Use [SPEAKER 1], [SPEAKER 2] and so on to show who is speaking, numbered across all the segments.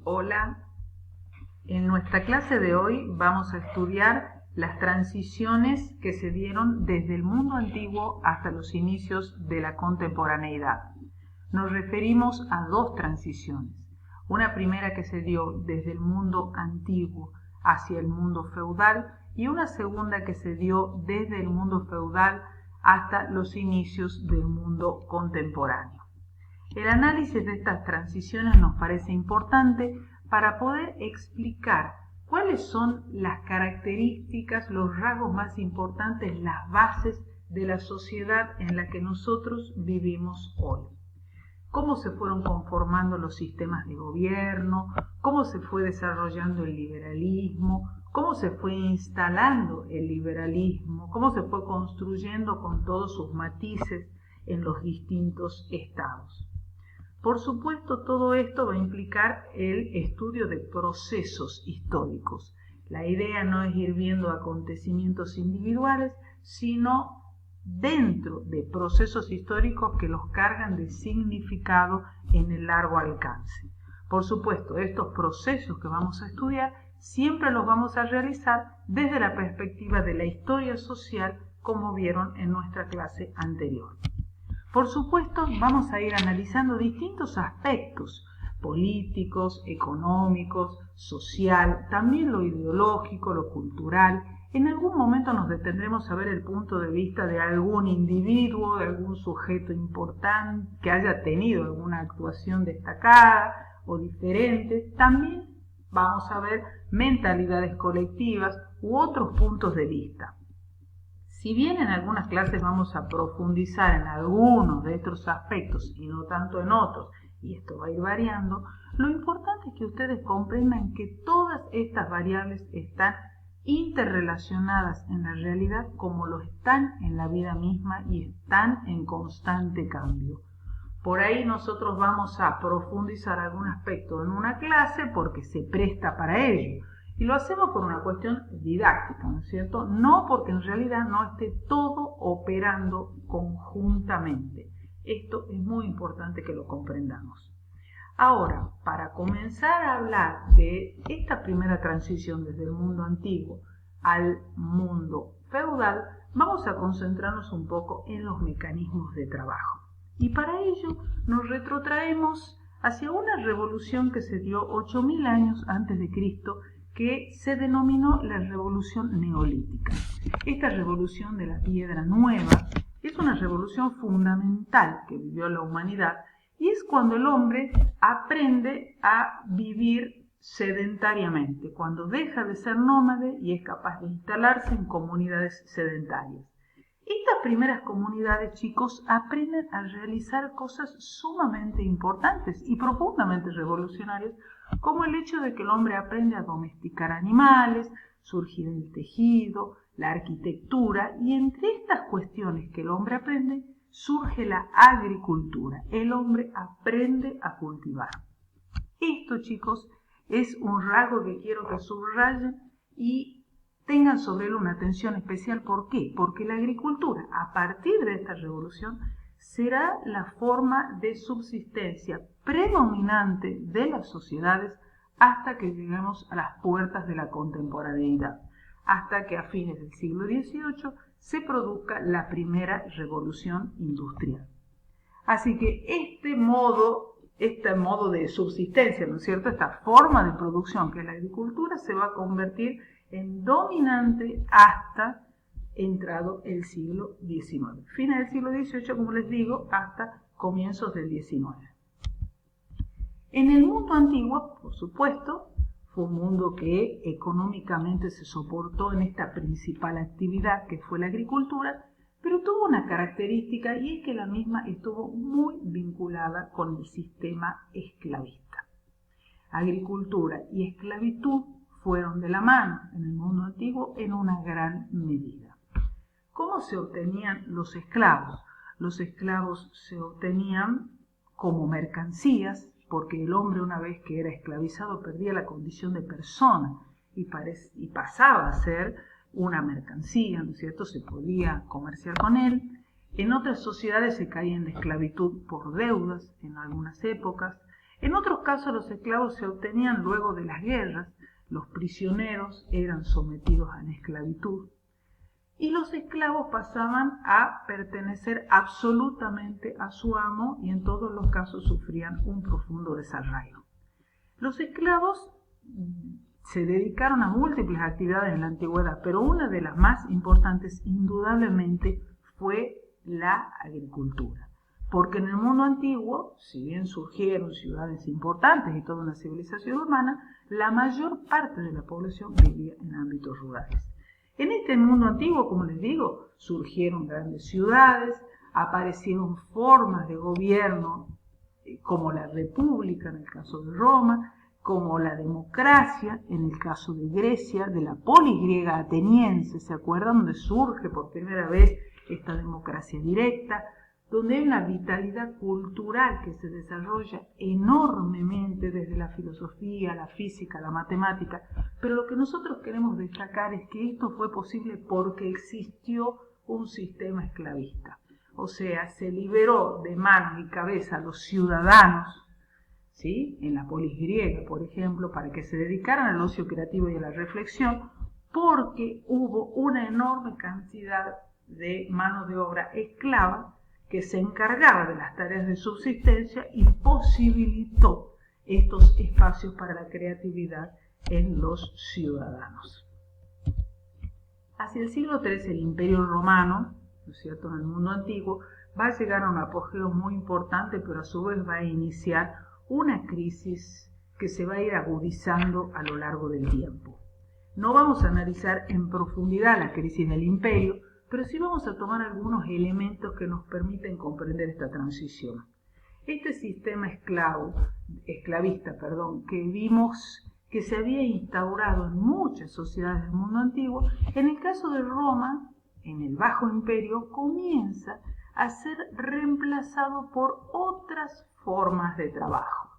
[SPEAKER 1] Hola, en nuestra clase de hoy vamos a estudiar las transiciones que se dieron desde el mundo antiguo hasta los inicios de la contemporaneidad. Nos referimos a dos transiciones. Una primera que se dio desde el mundo antiguo hacia el mundo feudal y una segunda que se dio desde el mundo feudal hasta los inicios del mundo contemporáneo. El análisis de estas transiciones nos parece importante para poder explicar cuáles son las características, los rasgos más importantes, las bases de la sociedad en la que nosotros vivimos hoy. Cómo se fueron conformando los sistemas de gobierno, cómo se fue desarrollando el liberalismo, cómo se fue instalando el liberalismo, cómo se fue construyendo con todos sus matices en los distintos estados. Por supuesto, todo esto va a implicar el estudio de procesos históricos. La idea no es ir viendo acontecimientos individuales, sino dentro de procesos históricos que los cargan de significado en el largo alcance. Por supuesto, estos procesos que vamos a estudiar siempre los vamos a realizar desde la perspectiva de la historia social, como vieron en nuestra clase anterior. Por supuesto, vamos a ir analizando distintos aspectos políticos, económicos, social, también lo ideológico, lo cultural. En algún momento nos detendremos a ver el punto de vista de algún individuo, de algún sujeto importante que haya tenido alguna actuación destacada o diferente. También vamos a ver mentalidades colectivas u otros puntos de vista. Si bien en algunas clases vamos a profundizar en algunos de estos aspectos y no tanto en otros, y esto va a ir variando, lo importante es que ustedes comprendan que todas estas variables están interrelacionadas en la realidad como lo están en la vida misma y están en constante cambio. Por ahí nosotros vamos a profundizar algún aspecto en una clase porque se presta para ello. Y lo hacemos por una cuestión didáctica, ¿no es cierto? No porque en realidad no esté todo operando conjuntamente. Esto es muy importante que lo comprendamos. Ahora, para comenzar a hablar de esta primera transición desde el mundo antiguo al mundo feudal, vamos a concentrarnos un poco en los mecanismos de trabajo. Y para ello nos retrotraemos hacia una revolución que se dio 8.000 años antes de Cristo, que se denominó la revolución neolítica. Esta revolución de la piedra nueva es una revolución fundamental que vivió la humanidad y es cuando el hombre aprende a vivir sedentariamente, cuando deja de ser nómade y es capaz de instalarse en comunidades sedentarias. Estas primeras comunidades, chicos, aprenden a realizar cosas sumamente importantes y profundamente revolucionarias, como el hecho de que el hombre aprende a domesticar animales, surgir el tejido, la arquitectura, y entre estas cuestiones que el hombre aprende, surge la agricultura. El hombre aprende a cultivar. Esto, chicos, es un rasgo que quiero que subrayen y tengan sobre él una atención especial. ¿Por qué? Porque la agricultura, a partir de esta revolución, será la forma de subsistencia predominante de las sociedades hasta que lleguemos a las puertas de la contemporaneidad, hasta que a fines del siglo XVIII se produzca la primera revolución industrial. Así que este modo de subsistencia, ¿no es cierto?, esta forma de producción que es la agricultura, se va a convertir en dominante hasta entrado el siglo XIX. Fines del siglo XVIII, como les digo, hasta comienzos del XIX. En el mundo antiguo, por supuesto, fue un mundo que económicamente se soportó en esta principal actividad que fue la agricultura, pero tuvo una característica y es que la misma estuvo muy vinculada con el sistema esclavista. Agricultura y esclavitud fueron de la mano en el mundo antiguo en una gran medida. ¿Cómo se obtenían los esclavos? Los esclavos se obtenían como mercancías, porque el hombre, una vez que era esclavizado, perdía la condición de persona y pasaba a ser una mercancía, ¿no es cierto? Se podía comerciar con él. En otras sociedades se caía en la esclavitud por deudas en algunas épocas. En otros casos los esclavos se obtenían luego de las guerras, los prisioneros eran sometidos a la esclavitud y los esclavos pasaban a pertenecer absolutamente a su amo y en todos los casos sufrían un profundo desarraigo. Los esclavos se dedicaron a múltiples actividades en la antigüedad, pero una de las más importantes indudablemente fue la agricultura. Porque en el mundo antiguo, si bien surgieron ciudades importantes y toda una civilización humana, la mayor parte de la población vivía en ámbitos rurales. En este mundo antiguo, como les digo, surgieron grandes ciudades, aparecieron formas de gobierno como la república en el caso de Roma, como la democracia en el caso de Grecia, de la polis griega ateniense, ¿se acuerdan? Donde surge por primera vez esta democracia directa, donde hay una vitalidad cultural que se desarrolla enormemente desde la filosofía, la física, la matemática, pero lo que nosotros queremos destacar es que esto fue posible porque existió un sistema esclavista, o sea, se liberó de manos y cabeza a los ciudadanos, ¿sí? En la polis griega, por ejemplo, para que se dedicaran al ocio creativo y a la reflexión, porque hubo una enorme cantidad de mano de obra esclava que se encargaba de las tareas de subsistencia y posibilitó estos espacios para la creatividad en los ciudadanos. Hacia el siglo III el Imperio Romano, ¿no es cierto?, en el mundo antiguo, va a llegar a un apogeo muy importante, pero a su vez va a iniciar una crisis que se va a ir agudizando a lo largo del tiempo. No vamos a analizar en profundidad la crisis del imperio, pero sí vamos a tomar algunos elementos que nos permiten comprender esta transición. Este sistema esclavista, que vimos que se había instaurado en muchas sociedades del mundo antiguo, en el caso de Roma, en el Bajo Imperio, comienza a ser reemplazado por otras formas de trabajo.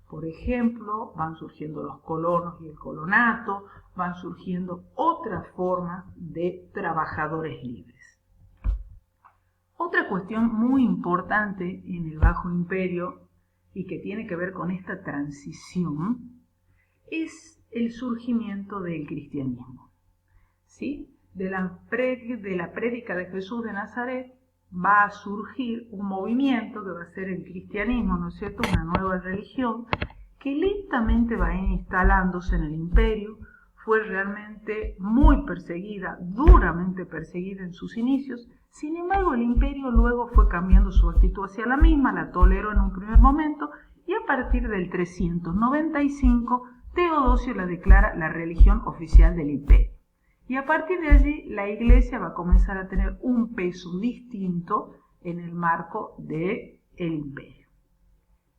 [SPEAKER 1] Por ejemplo, van surgiendo los colonos y el colonato, van surgiendo otras formas de trabajadores libres. Otra cuestión muy importante en el Bajo Imperio y que tiene que ver con esta transición es el surgimiento del cristianismo. ¿Sí? De la prédica de Jesús de Nazaret va a surgir un movimiento que va a ser el cristianismo, ¿no es cierto?, una nueva religión que lentamente va a ir instalándose en el imperio. Fue realmente muy perseguida, duramente perseguida en sus inicios. Sin embargo, el imperio luego fue cambiando su actitud hacia la misma, la toleró en un primer momento y a partir del 395 Teodosio la declara la religión oficial del imperio. Y a partir de allí la Iglesia va a comenzar a tener un peso distinto en el marco del imperio.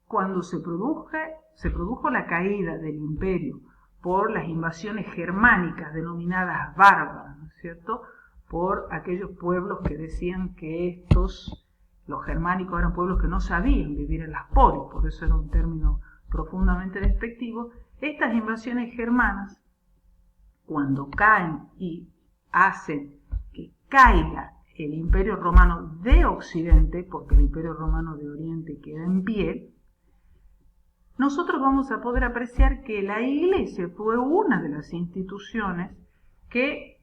[SPEAKER 1] Cuando se produjo la caída del imperio por las invasiones germánicas denominadas bárbaras, ¿no es cierto?, por aquellos pueblos que decían que los germánicos eran pueblos que no sabían vivir en las polis, por eso era un término profundamente despectivo. Estas invasiones germanas, cuando caen y hacen que caiga el Imperio Romano de Occidente, porque el Imperio Romano de Oriente queda en pie, nosotros vamos a poder apreciar que la Iglesia fue una de las instituciones que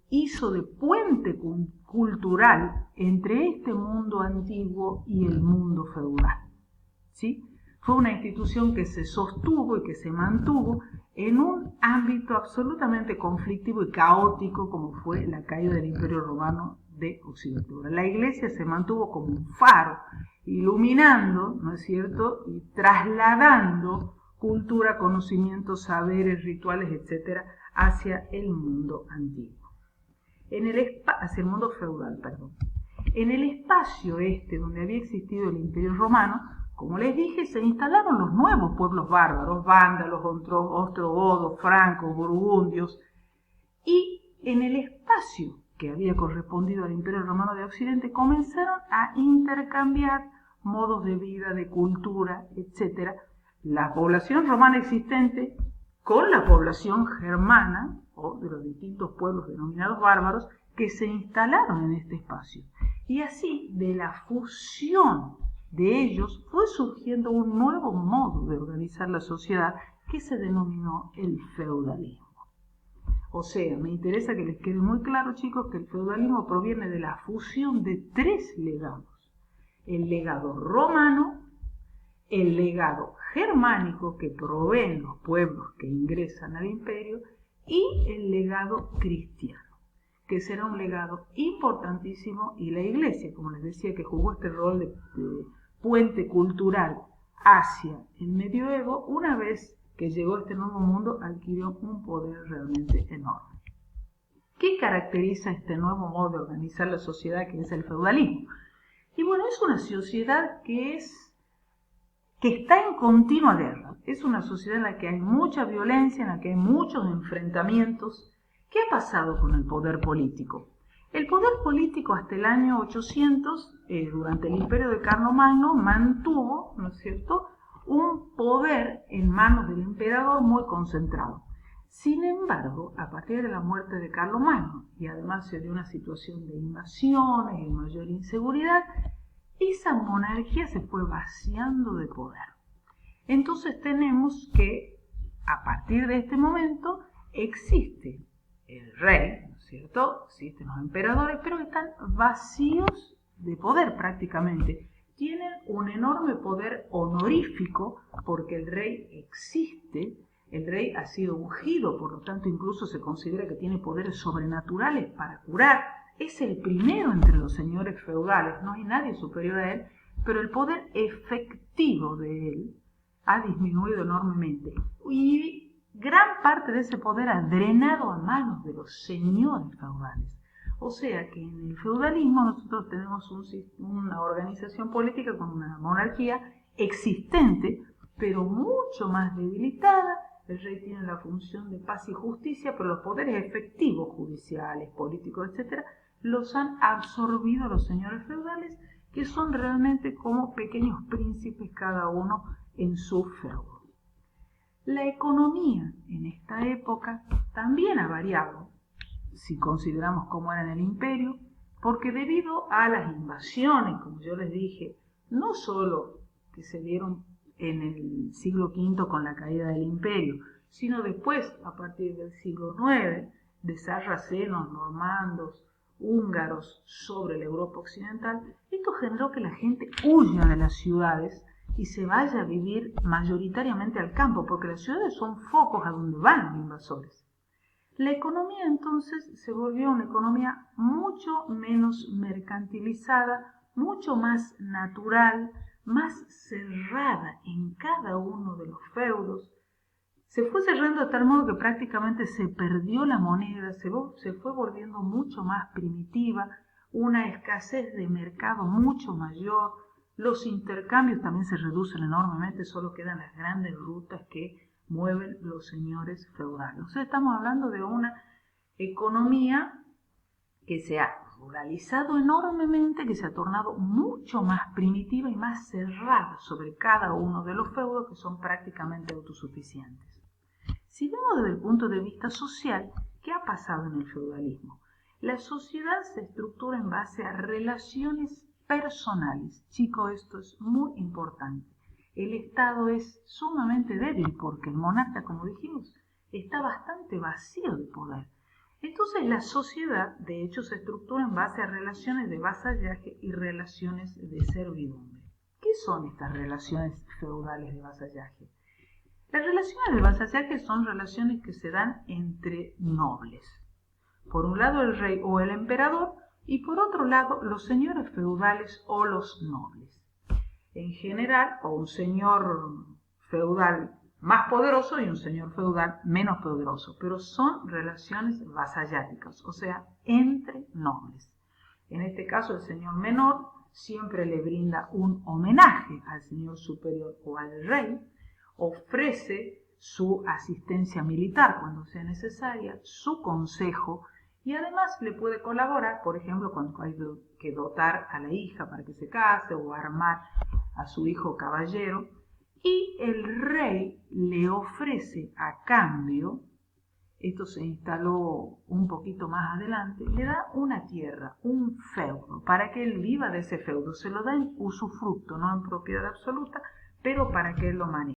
[SPEAKER 1] hizo de puente cultural entre este mundo antiguo y el mundo feudal, ¿sí? Fue una institución que se sostuvo y que se mantuvo en un ámbito absolutamente conflictivo y caótico como fue la caída del Imperio Romano de Occidente. La Iglesia se mantuvo como un faro, iluminando, ¿no es cierto?, y trasladando cultura, conocimientos, saberes, rituales, etcétera, hacia el mundo antiguo. Hacia el mundo feudal, perdón. En el espacio donde había existido el Imperio Romano, como les dije, se instalaron los nuevos pueblos bárbaros, vándalos, ostrogodos, francos, burgundios, y en el espacio que había correspondido al Imperio Romano de Occidente comenzaron a intercambiar modos de vida, de cultura, etc. La población romana existente con la población germana, o de los distintos pueblos denominados bárbaros, que se instalaron en este espacio. Y así, de la fusión de ellos fue surgiendo un nuevo modo de organizar la sociedad que se denominó el feudalismo. O sea, me interesa que les quede muy claro, chicos, que el feudalismo proviene de la fusión de tres legados. El legado romano, el legado germánico que proveen los pueblos que ingresan al imperio y el legado cristiano, que será un legado importantísimo, y la Iglesia, como les decía, que jugó este rol de puente cultural hacia el medioevo, una vez que llegó a este nuevo mundo, adquirió un poder realmente enorme. ¿Qué caracteriza este nuevo modo de organizar la sociedad, que es el feudalismo? Y bueno, es una sociedad que está en continua guerra. Es una sociedad en la que hay mucha violencia, en la que hay muchos enfrentamientos. ¿Qué ha pasado con el poder político? El poder político hasta el año 800, durante el imperio de Carlomagno, mantuvo, ¿no es cierto?, un poder en manos del emperador muy concentrado. Sin embargo, a partir de la muerte de Carlomagno, y además de una situación de invasiones y mayor inseguridad, esa monarquía se fue vaciando de poder. Entonces tenemos que, a partir de este momento, existe el rey, ¿no es cierto?, existen los emperadores, pero están vacíos de poder prácticamente. Tienen un enorme poder honorífico porque el rey existe, el rey ha sido ungido, por lo tanto incluso se considera que tiene poderes sobrenaturales para curar. Es el primero entre los señores feudales, no hay nadie superior a él, pero el poder efectivo de él ha disminuido enormemente. Y gran parte de ese poder ha drenado a manos de los señores feudales. O sea que en el feudalismo nosotros tenemos una organización política con una monarquía existente, pero mucho más debilitada. El rey tiene la función de paz y justicia, pero los poderes efectivos, judiciales, políticos, etc., los han absorbido los señores feudales, que son realmente como pequeños príncipes cada uno en su feudo. La economía en esta época también ha variado, si consideramos cómo era en el imperio, porque debido a las invasiones, como yo les dije, no solo que se dieron en el siglo V con la caída del imperio, sino después, a partir del siglo IX, de sarracenos, normandos, húngaros sobre la Europa occidental, esto generó que la gente huya de las ciudades y se vaya a vivir mayoritariamente al campo, porque las ciudades son focos a donde van los invasores. La economía entonces se volvió una economía mucho menos mercantilizada, mucho más natural, más cerrada en cada uno de los feudos. Se fue cerrando de tal modo que prácticamente se perdió la moneda, se fue volviendo mucho más primitiva, una escasez de mercado mucho mayor, los intercambios también se reducen enormemente, solo quedan las grandes rutas que mueven los señores feudales. O sea, estamos hablando de una economía que se ha ruralizado enormemente, que se ha tornado mucho más primitiva y más cerrada sobre cada uno de los feudos, que son prácticamente autosuficientes. Si vemos desde el punto de vista social, ¿qué ha pasado en el feudalismo? La sociedad se estructura en base a relaciones personales. Chicos, esto es muy importante. El Estado es sumamente débil porque el monarca, como dijimos, está bastante vacío de poder. Entonces la sociedad, de hecho, se estructura en base a relaciones de vasallaje y relaciones de servidumbre. ¿Qué son estas relaciones feudales de vasallaje? Las relaciones de vasallaje son relaciones que se dan entre nobles. Por un lado el rey o el emperador y por otro lado los señores feudales o los nobles. En general, o un señor feudal más poderoso y un señor feudal menos poderoso, pero son relaciones vasalláticas, o sea, entre nobles. En este caso, el señor menor siempre le brinda un homenaje al señor superior o al rey, ofrece su asistencia militar cuando sea necesaria, su consejo, y además le puede colaborar, por ejemplo, cuando hay que dotar a la hija para que se case o armar a su hijo caballero, y el rey le ofrece a cambio esto se instaló un poquito más adelante, le da una tierra, un feudo, para que él viva de ese feudo. Se lo da en usufructo, no en propiedad absoluta, pero para que él lo maneje.